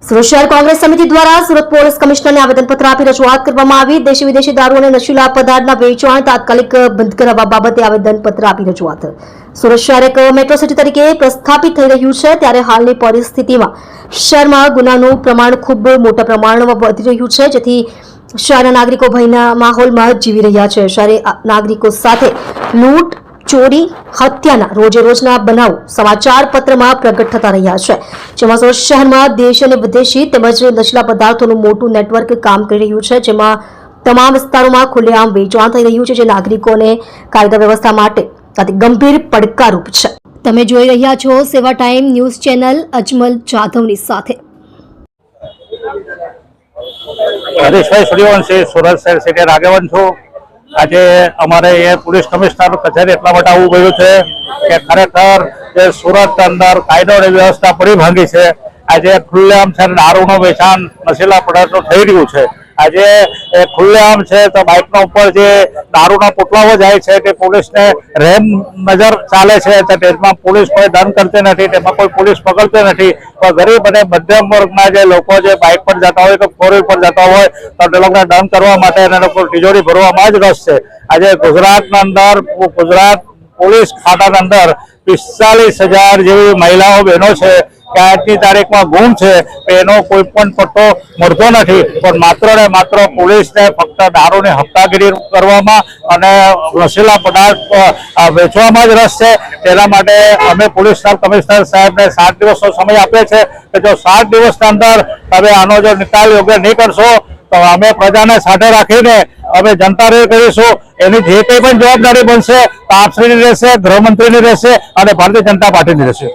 સુરત શહેર કોંગ્રેસ સમિતિ દ્વારા સુરત પોલીસ કમિશનરને આવેદનપત્ર આપી રજૂઆત કરવામાં આવી। દેશી વિદેશી દારૂ અને નશીલા પદાર્થના વેચાણ તાત્કાલિક બંધ કરવા બાબતે આવેદનપત્ર આપી રજૂઆત। સુરત શહેર એક મેટ્રો સિટી તરીકે પ્રસ્થાપિત થઈ રહ્યું છે, ત્યારે હાલની પરિસ્થિતિમાં શહેરમાં ગુનાનું પ્રમાણ ખૂબ મોટા પ્રમાણમાં વધી રહ્યું છે, જેથી શહેરના નાગરિકો ભયના માહોલમાં જીવી રહ્યા છે। શહેરી નાગરિકો સાથે લૂંટ, ચોરી, હત્યાના રોજે રોજના બનાવો સમાચાર પત્રમાં પ્રગટ થતા રહ્યા છે, જેમાં સુરત શહેરમાં દેશ અને વિદેશી તેમજ નશીલા પદાર્થોનું મોટું નેટવર્ક કામ કરી રહ્યું છે, જેમાં તમામ વિસ્તારોમાં ખુલ્લેઆમ વેચાણ થઈ રહ્યું છે, જે નાગરિકોને કાયદા વ્યવસ્થા માટે અતિ ગંભીર પડકારરૂપ છે। તમે જોઈ રહ્યા છો સેવા ટાઈમ ન્યૂઝ ચેનલ અજમલ જાધવની સાથે। હરીશભાઈ સૂર્યવંશી, સુરત શહેર સિટી આગેવાન છું। આજે અમારે એ પોલીસ કમિશનર કચેરી એટલા માટે આવવું પડ્યું છે કે ખરેખર જે સુરત અંદર કાયદો અને વ્યવસ્થા પડી ભાંગી છે। આજે ખુલ્લેઆમ છે દારૂનું વેચાણ, નશીલા પદાર્થો થઈ રહ્યું છે। આજે ખુલ્લેઆમ છે તો બાઇકના ઉપર જે દારૂના પોટલાઓ જાય છે તે પોલીસને રેમ નજર ચાલે છે, તો તેમાં પોલીસ કોઈ દંડ કરતી નથી, તેમાં કોઈ પોલીસ પકડતી નથી। પણ ગરીબ અને મધ્યમ વર્ગના જે લોકો જે બાઇક પર જતા હોય કે ફોર વ્હીલ પર જતા હોય તો તે લોકોને દંડ કરવા માટે એને લોકો તિજોરી ભરવામાં જ રસ છે। આજે ગુજરાતના અંદર ગુજરાત પોલીસ ખાતાના અંદર 45,000 જેવી મહિલાઓ બહેનો છે કે આજની તારીખમાં ગુમ છે, એનો કોઈ પણ પટ્ટો મળતો નથી। પણ માત્ર ને માત્ર પોલીસને ફક્ત દારૂની હપ્તાગીરી કરવામાં અને નશીલા પદાર્થ વેચવામાં જ રસ છે। તેના માટે અમે પોલીસ કમિશનર સાહેબને 7 દિવસનો સમય આપે છે કે જો 7 દિવસના અંદર તમે આનો જો નિકાલ યોગ્ય નહીં કરશો તો અમે પ્રજાને સાથે રાખીને અમે જનતા રેડ કરીશું। એની જે કંઈ પણ જવાબદારી બનશે તો આપશ્રીની રહેશે, ગૃહમંત્રીની રહેશે અને ભારતીય જનતા પાર્ટીની રહેશે।